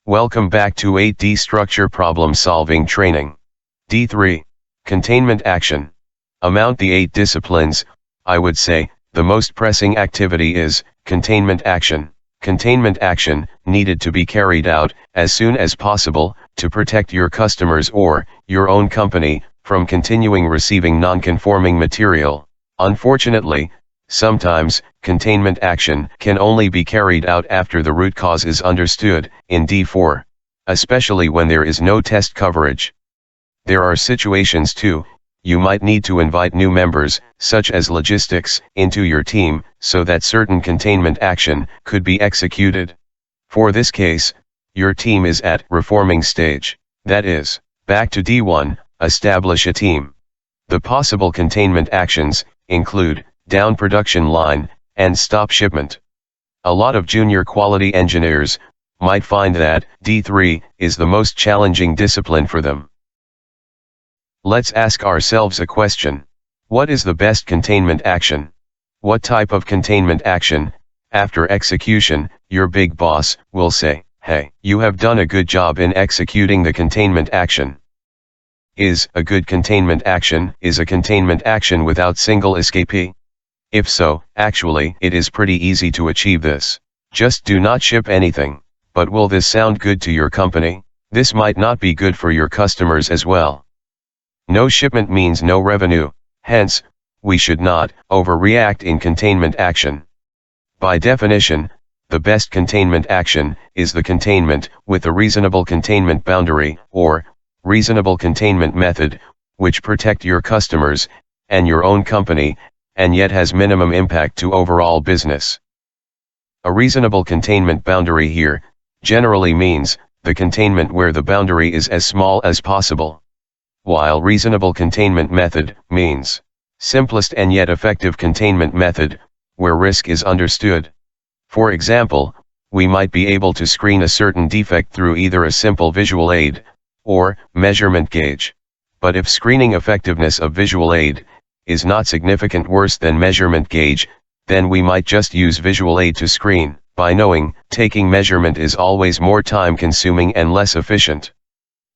Welcome back to 8D Structure Problem Solving Training. D3. Containment Action. Among the 8 disciplines, I would say, the most pressing activity is containment action. Containment action needed to be carried out as soon as possible to protect your customers or your own company from continuing receiving non-conforming material. Unfortunately, sometimes, containment action can only be carried out after the root cause is understood, in D4, especially when there is no test coverage. There are situations too, you might need to invite new members, such as logistics, into your team, so that certain containment action could be executed. For this case, your team is at reforming stage, that is, back to D1, establish a team. The possible containment actions include down production line, and stop shipment. A lot of junior quality engineers might find that D3 is the most challenging discipline for them. Let's ask ourselves a question. What is the best containment action? What type of containment action, after execution, your big boss will say, "Hey, you have done a good job in executing the containment action." Is a good containment action a containment action without single escapee? If so, actually, it is pretty easy to achieve this. Just do not ship anything. But will this sound good to your company? This might not be good for your customers as well. No shipment means no revenue, hence, we should not overreact in containment action. By definition, the best containment action is the containment with a reasonable containment boundary, or reasonable containment method, which protect your customers and your own company, and yet has minimum impact to overall business. A reasonable containment boundary here generally means the containment where the boundary is as small as possible, while reasonable containment method means simplest and yet effective containment method, where risk is understood. For example, we might be able to screen a certain defect through either a simple visual aid or measurement gauge. But if screening effectiveness of visual aid is not significant worse than measurement gauge, then we might just use visual aid to screen, by knowing taking measurement is always more time consuming and less efficient.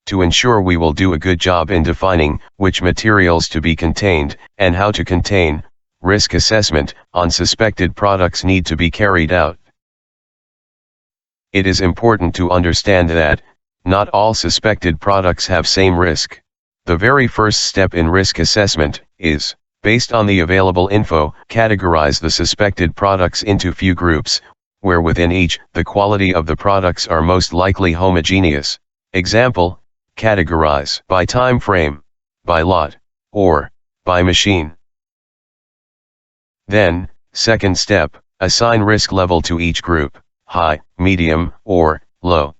To ensure we will do a good job in defining which materials to be contained and how to contain, risk assessment on suspected products need to be carried out. It is important to understand that not all suspected products have same risk. The very first step in risk assessment is, based on the available info, categorize the suspected products into few groups, where within each, the quality of the products are most likely homogeneous. Example, categorize by time frame, by lot, or by machine. Then, second step, assign risk level to each group, high, medium, or low.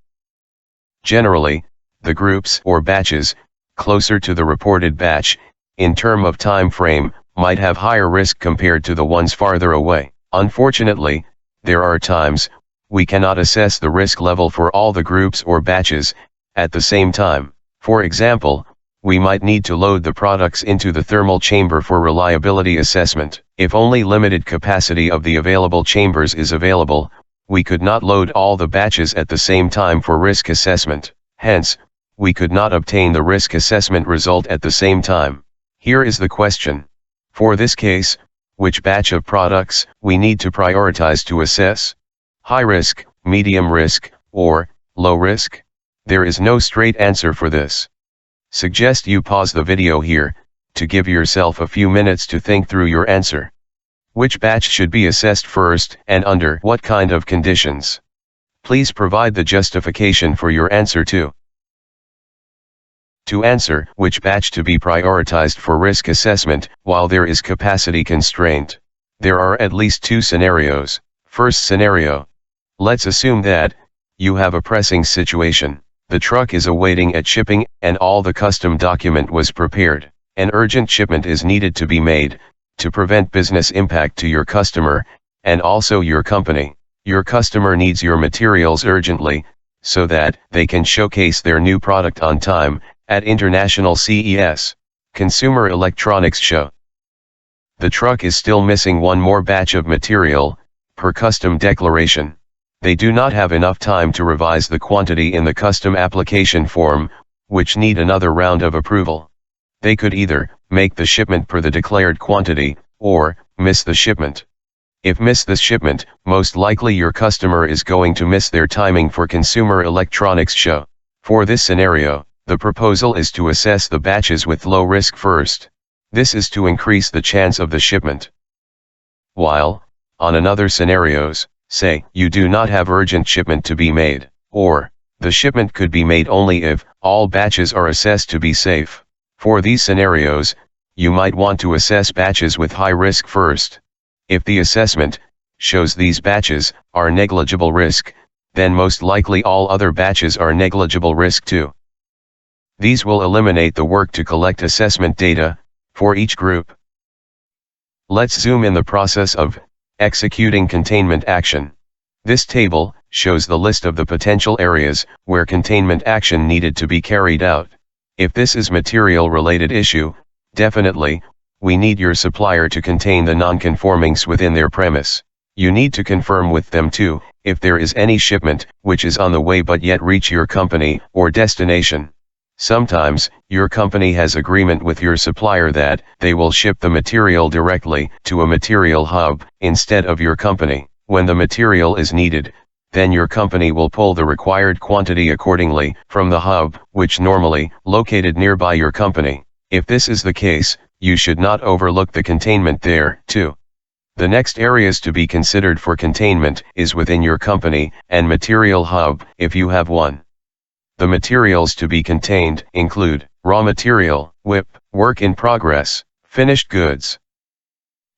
Generally, the groups or batches closer to the reported batch, in term of time frame, might have higher risk compared to the ones farther away. Unfortunately, there are times we cannot assess the risk level for all the groups or batches at the same time. For example, we might need to load the products into the thermal chamber for reliability assessment. If only limited capacity of the available chambers is available, we could not load all the batches at the same time for risk assessment. Hence, we could not obtain the risk assessment result at the same time. Here is the question. For this case, which batch of products we need to prioritize to assess? High risk, medium risk, or low risk? There is no straight answer for this. Suggest you pause the video here, to give yourself a few minutes to think through your answer. Which batch should be assessed first and under what kind of conditions? Please provide the justification for your answer too. To answer which batch to be prioritized for risk assessment while there is capacity constraint, there are at least two scenarios. First scenario. Let's assume that you have a pressing situation. The truck is awaiting at shipping and all the custom document was prepared. An urgent shipment is needed to be made to prevent business impact to your customer and also your company. Your customer needs your materials urgently so that they can showcase their new product on time at International CES, Consumer Electronics Show. The truck is still missing one more batch of material, per custom declaration. They do not have enough time to revise the quantity in the custom application form, which need another round of approval. They could either make the shipment per the declared quantity, or miss the shipment. If miss the shipment, most likely your customer is going to miss their timing for Consumer Electronics Show. For this scenario, the proposal is to assess the batches with low risk first. This is to increase the chance of the shipment. While, on another scenarios, say, you do not have urgent shipment to be made, or, the shipment could be made only if all batches are assessed to be safe. For these scenarios, you might want to assess batches with high risk first. If the assessment shows these batches are negligible risk, then most likely all other batches are negligible risk too. These will eliminate the work to collect assessment data for each group. Let's zoom in the process of executing containment action. This table shows the list of the potential areas where containment action needed to be carried out. If this is material-related issue, definitely, we need your supplier to contain the non-conformings within their premise. You need to confirm with them too, if there is any shipment which is on the way but yet reach your company or destination. Sometimes, your company has agreement with your supplier that they will ship the material directly to a material hub instead of your company. When the material is needed, then your company will pull the required quantity accordingly from the hub, which normally located nearby your company. If this is the case, you should not overlook the containment there, too. The next areas to be considered for containment is within your company and material hub, if you have one. The materials to be contained include raw material, WIP, work in progress, finished goods.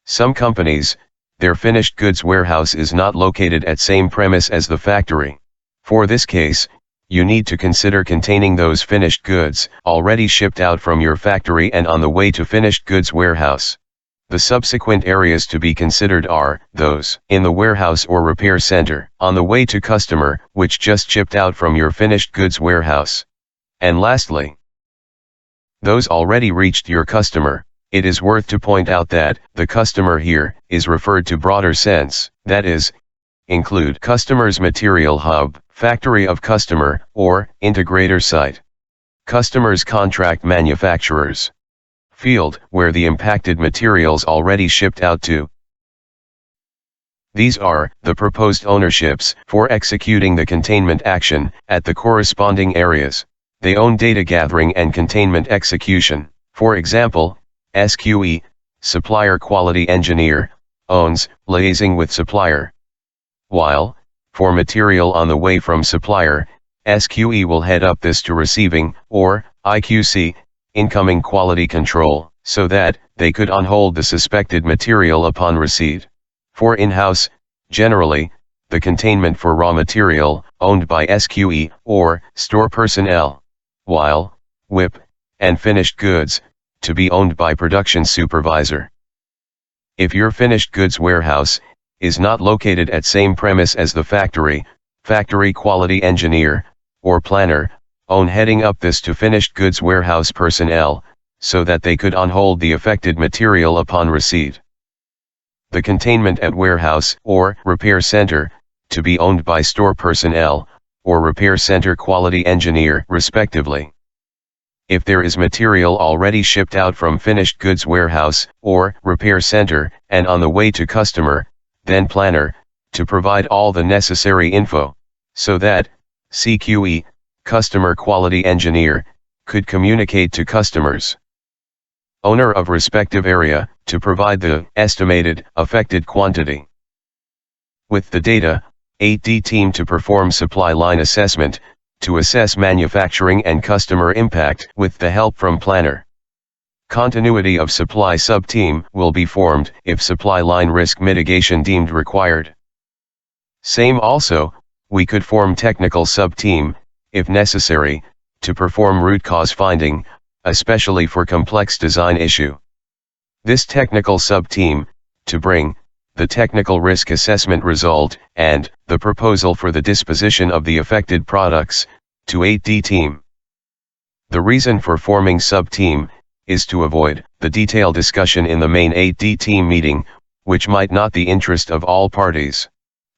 Some companies, their finished goods warehouse is not located at same premise as the factory. For this case, you need to consider containing those finished goods already shipped out from your factory and on the way to finished goods warehouse. The subsequent areas to be considered are those in the warehouse or repair center, on the way to customer, which just shipped out from your finished goods warehouse. And lastly, those already reached your customer. It is worth to point out that the customer here is referred to broader sense, that is, include customer's material hub, factory of customer, or integrator site. Customer's contract manufacturers. Field, where the impacted materials already shipped out to. These are the proposed ownerships for executing the containment action at the corresponding areas. They own data gathering and containment execution. For example, SQE, Supplier Quality Engineer, owns liaising with supplier. While, for material on the way from supplier, SQE will head up this to receiving, or IQC, incoming quality control, so that they could on-hold the suspected material upon receipt. For in-house, generally, the containment for raw material, owned by SQE, or store personnel. While, WIP, and finished goods, to be owned by production supervisor. If your finished goods warehouse is not located at same premise as the factory quality engineer, or planner, own heading up this to finished goods warehouse personnel, so that they could on-hold the affected material upon receipt. The containment at warehouse or repair center, to be owned by store personnel, or repair center quality engineer respectively. If there is material already shipped out from finished goods warehouse or repair center and on the way to customer, then planner, to provide all the necessary info, so that CQE, customer quality engineer, could communicate to customers. Owner of respective area, to provide the estimated affected quantity. With the data, 8D team to perform supply line assessment, to assess manufacturing and customer impact with the help from planner. Continuity of supply sub-team will be formed if supply line risk mitigation deemed required. Same also, we could form technical sub-team, if necessary, to perform root cause finding, especially for complex design issue. This technical sub-team, to bring the technical risk assessment result and the proposal for the disposition of the affected products to 8D team. The reason for forming sub-team is to avoid the detailed discussion in the main 8D team meeting, which might not the interest of all parties.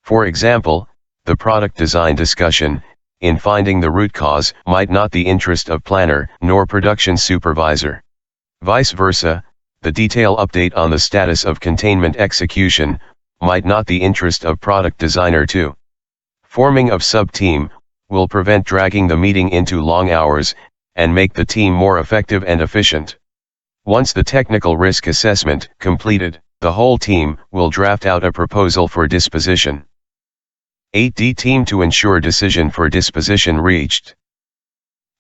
For example, the product design discussion, in finding the root cause, might not the interest of planner nor production supervisor. Vice versa, the detail update on the status of containment execution, might not the interest of product designer too. Forming of sub-team, will prevent dragging the meeting into long hours, and make the team more effective and efficient. Once the technical risk assessment completed, the whole team will draft out a proposal for disposition. 8D team to ensure decision for disposition reached.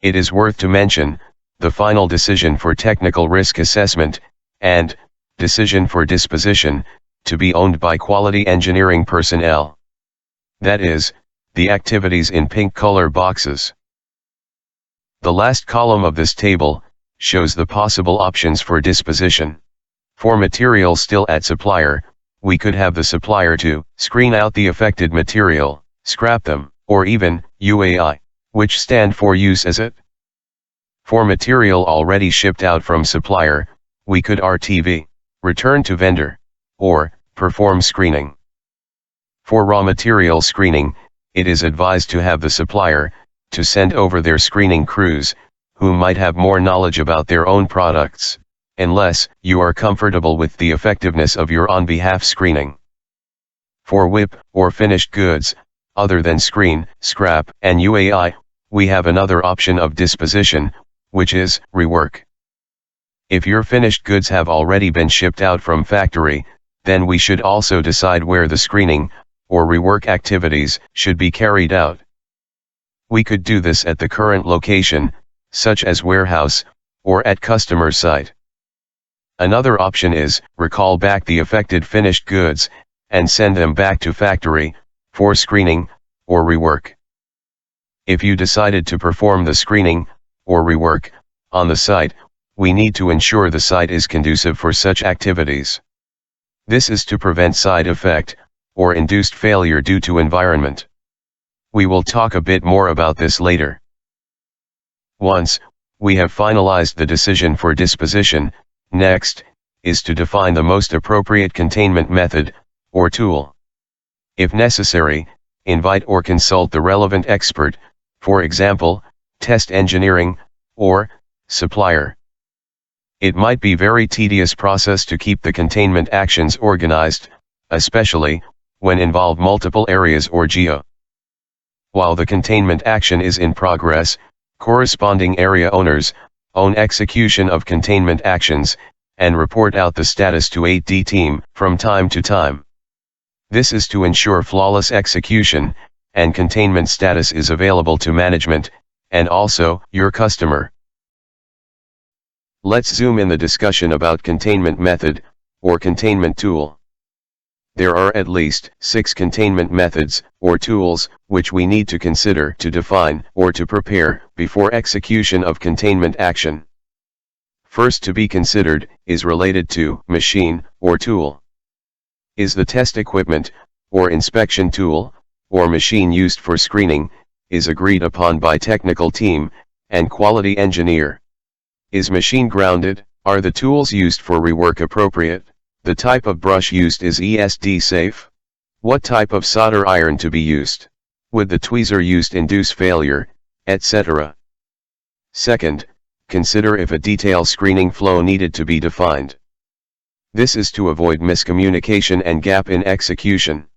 It is worth to mention, the final decision for technical risk assessment, and decision for disposition, to be owned by quality engineering personnel. That is, the activities in pink color boxes. The last column of this table shows the possible options for disposition. For materials still at supplier, we could have the supplier to screen out the affected material, scrap them, or even UAI, which stand for use as it. For material already shipped out from supplier, we could RTV, return to vendor, or perform screening. For raw material screening, it is advised to have the supplier to send over their screening crews, who might have more knowledge about their own products, unless you are comfortable with the effectiveness of your on-behalf screening. For WIP, or finished goods, other than screen, scrap, and UAI, we have another option of disposition, which is rework. If your finished goods have already been shipped out from factory, then we should also decide where the screening, or rework activities, should be carried out. We could do this at the current location, such as warehouse, or at customer site. Another option is, recall back the affected finished goods, and send them back to factory, for screening, or rework. If you decided to perform the screening, or rework, on the site, we need to ensure the site is conducive for such activities. This is to prevent side effect, or induced failure due to environment. We will talk a bit more about this later. Once we have finalized the decision for disposition, next is to define the most appropriate containment method, or tool. If necessary, invite or consult the relevant expert, for example, test engineering, or supplier. It might be very tedious process to keep the containment actions organized, especially when involve multiple areas or geo. While the containment action is in progress, corresponding area owners own execution of containment actions, and report out the status to 8D team from time to time. This is to ensure flawless execution, and containment status is available to management, and also your customer. Let's zoom in the discussion about containment method, or containment tool. There are at least 6 containment methods, or tools, which we need to consider to define, or to prepare, before execution of containment action. First to be considered, is related to machine, or tool. Is the test equipment, or inspection tool, or machine used for screening, is agreed upon by technical team, and quality engineer. Is machine grounded? Are the tools used for rework appropriate? The type of brush used is ESD safe? What type of solder iron to be used? Would the tweezer used induce failure, etc.? Second, consider if a detail screening flow needed to be defined. This is to avoid miscommunication and gap in execution.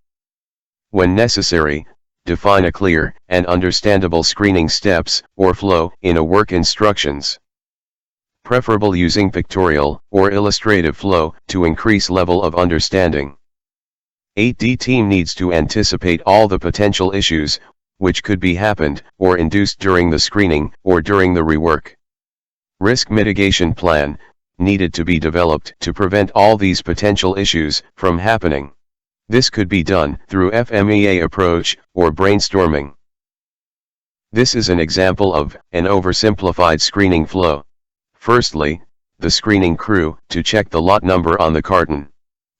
When necessary, define a clear and understandable screening steps or flow in a work instructions. Preferable using pictorial or illustrative flow to increase level of understanding. 8D team needs to anticipate all the potential issues which could be happened or induced during the screening or during the rework. Risk mitigation plan needed to be developed to prevent all these potential issues from happening. This could be done through FMEA approach or brainstorming. This is an example of an oversimplified screening flow. Firstly, the screening crew to check the lot number on the carton.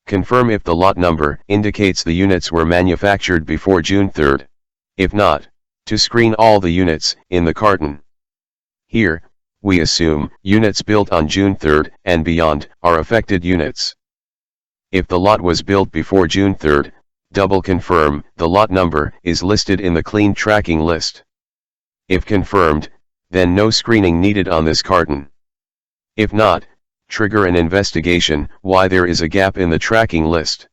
Confirm if the lot number indicates the units were manufactured before June 3rd. If not, to screen all the units in the carton. Here, we assume units built on June 3rd and beyond are affected units. If the lot was built before June 3rd, double confirm the lot number is listed in the clean tracking list. If confirmed, then no screening needed on this carton. If not, trigger an investigation why there is a gap in the tracking list.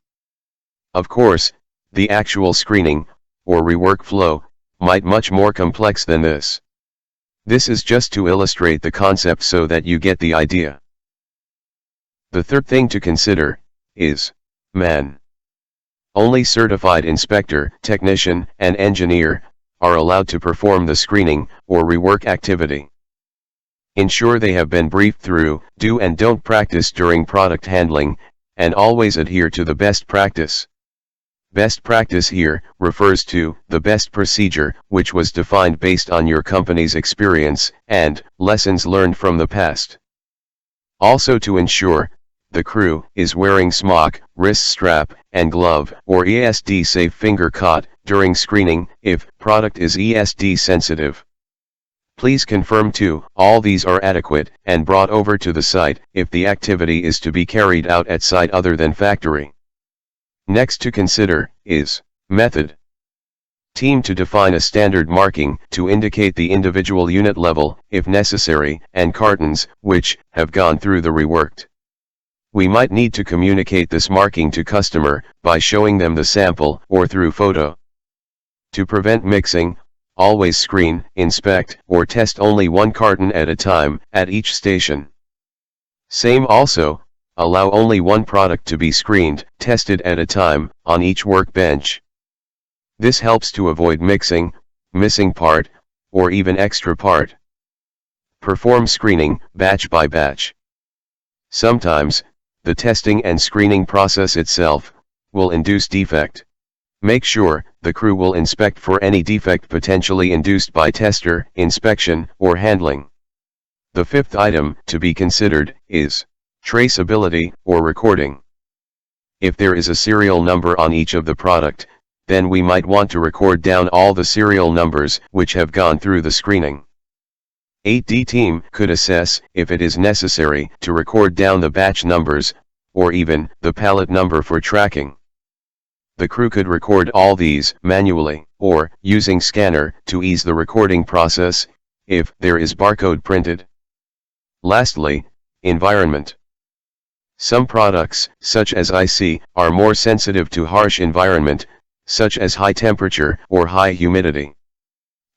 Of course, the actual screening, or rework flow, might much more complex than this. This is just to illustrate the concept so that you get the idea. The third thing to consider is man. Only certified inspector, technician, and engineer are allowed to perform the screening or rework activity. Ensure they have been briefed through do and don't practice during product handling, and always adhere to the best practice. Best practice here refers to the best procedure which was defined based on your company's experience and lessons learned from the past. Also to ensure the crew is wearing smock, wrist strap, and glove or ESD safe finger cot during screening if product is ESD sensitive. Please confirm too all these are adequate and brought over to the site if the activity is to be carried out at site other than factory. Next to consider is method. Team to define a standard marking to indicate the individual unit level, if necessary, and cartons which have gone through the reworked. We might need to communicate this marking to customer by showing them the sample or through photo. To prevent mixing, always screen, inspect, or test only one carton at a time at each station. Same also, allow only one product to be screened, tested at a time, on each workbench. This helps to avoid mixing, missing part, or even extra part. Perform screening, batch by batch. Sometimes, the testing and screening process itself will induce defect. Make sure the crew will inspect for any defect potentially induced by tester, inspection, or handling. The fifth item to be considered is traceability or recording. If there is a serial number on each of the product, then we might want to record down all the serial numbers which have gone through the screening. 8D team could assess if it is necessary to record down the batch numbers, or even the pallet number for tracking. The crew could record all these manually, or using scanner to ease the recording process, if there is barcode printed. Lastly, environment. Some products, such as IC, are more sensitive to harsh environment, such as high temperature or high humidity.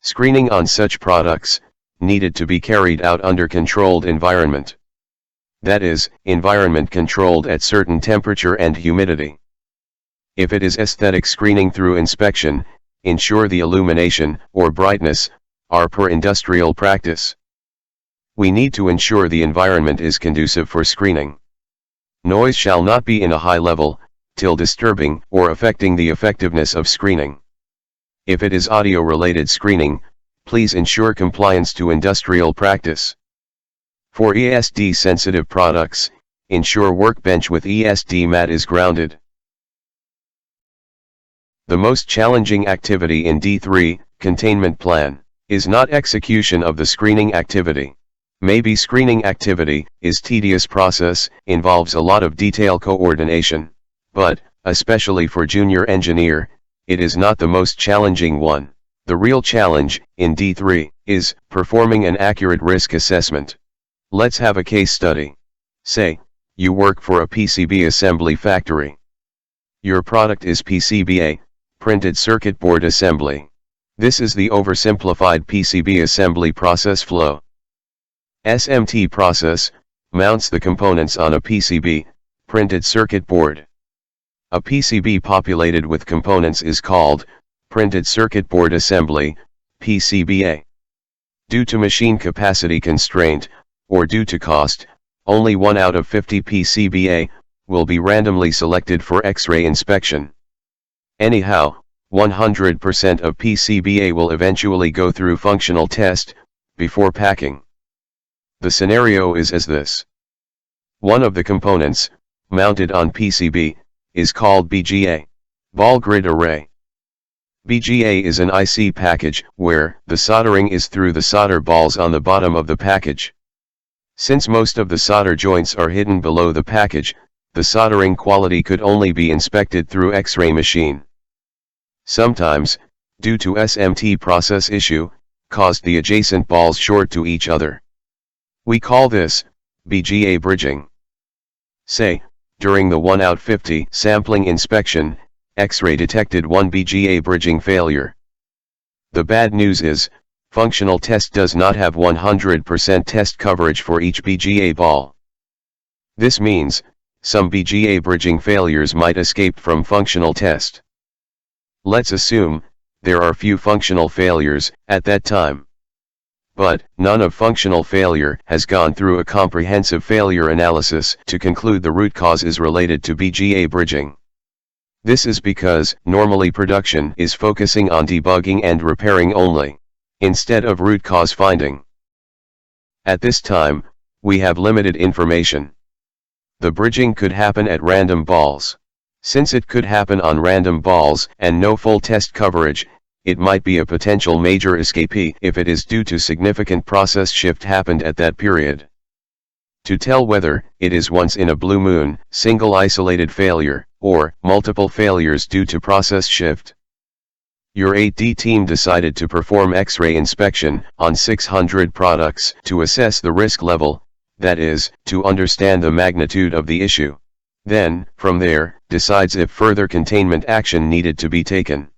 Screening on such products needed to be carried out under controlled environment. That is, environment controlled at certain temperature and humidity. If it is aesthetic screening through inspection, ensure the illumination or brightness are per industrial practice. We need to ensure the environment is conducive for screening. Noise shall not be in a high level, till disturbing or affecting the effectiveness of screening. If it is audio-related screening, please ensure compliance to industrial practice. For ESD-sensitive products, ensure workbench with ESD mat is grounded. The most challenging activity in D3, containment plan, is not execution of the screening activity. Maybe screening activity is tedious process, involves a lot of detail coordination, but, especially for junior engineer, it is not the most challenging one. The real challenge, in D3, is performing an accurate risk assessment. Let's have a case study. Say, you work for a PCB assembly factory. Your product is PCBA, printed circuit board assembly. This is the oversimplified PCB assembly process flow. SMT process mounts the components on a PCB, printed circuit board. A PCB populated with components is called printed circuit board assembly, PCBA. Due to machine capacity constraint, or due to cost, only 1 out of 50 PCBA will be randomly selected for X-ray inspection. Anyhow, 100% of PCBA will eventually go through functional test before packing. The scenario is as this. One of the components, mounted on PCB, is called BGA, ball grid array. BGA is an IC package where the soldering is through the solder balls on the bottom of the package. Since most of the solder joints are hidden below the package, the soldering quality could only be inspected through X-ray machine. sometimes, due to SMT process issue, caused the adjacent balls short to each other. We call this BGA bridging. Say, during the 1/50 sampling inspection, X-ray detected one BGA bridging failure. The bad news is, functional test does not have 100% test coverage for each BGA ball. This means, some BGA bridging failures might escape from functional test. Let's assume, there are few functional failures at that time. But, none of functional failure has gone through a comprehensive failure analysis to conclude the root cause is related to BGA bridging. This is because, normally production is focusing on debugging and repairing only, instead of root cause finding. At this time, we have limited information. The bridging could happen at random balls. Since it could happen on random balls and no full test coverage, it might be a potential major escapee if it is due to significant process shift happened at that period. To tell whether it is once in a blue moon, single isolated failure, or multiple failures due to process shift. Your 8D team decided to perform X-ray inspection on 600 products to assess the risk level, that is, to understand the magnitude of the issue. Then, from there, decides if further containment action needed to be taken.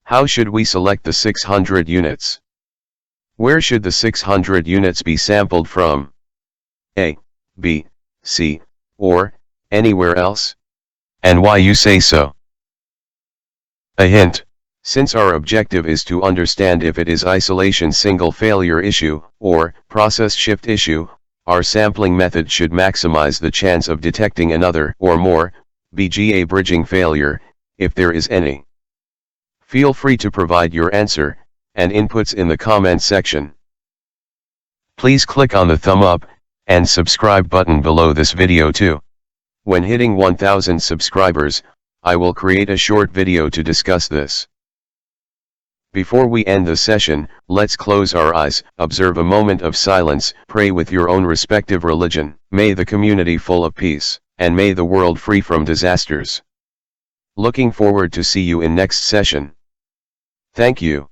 How should we select the 600 units? Where should the 600 units be sampled from? A, B, C, or anywhere else? And why you say so? A hint. Since our objective is to understand if it is isolation single failure issue, or process shift issue, our sampling method should maximize the chance of detecting another or more BGA bridging failure, if there is any. Feel free to provide your answer and inputs in the comment section. Please click on the thumb up and subscribe button below this video too. When hitting 1000 subscribers, I will create a short video to discuss this. Before we end the session, let's close our eyes, observe a moment of silence, pray with your own respective religion. May the community full of peace, and may the world free from disasters. Looking forward to see you in next session. Thank you.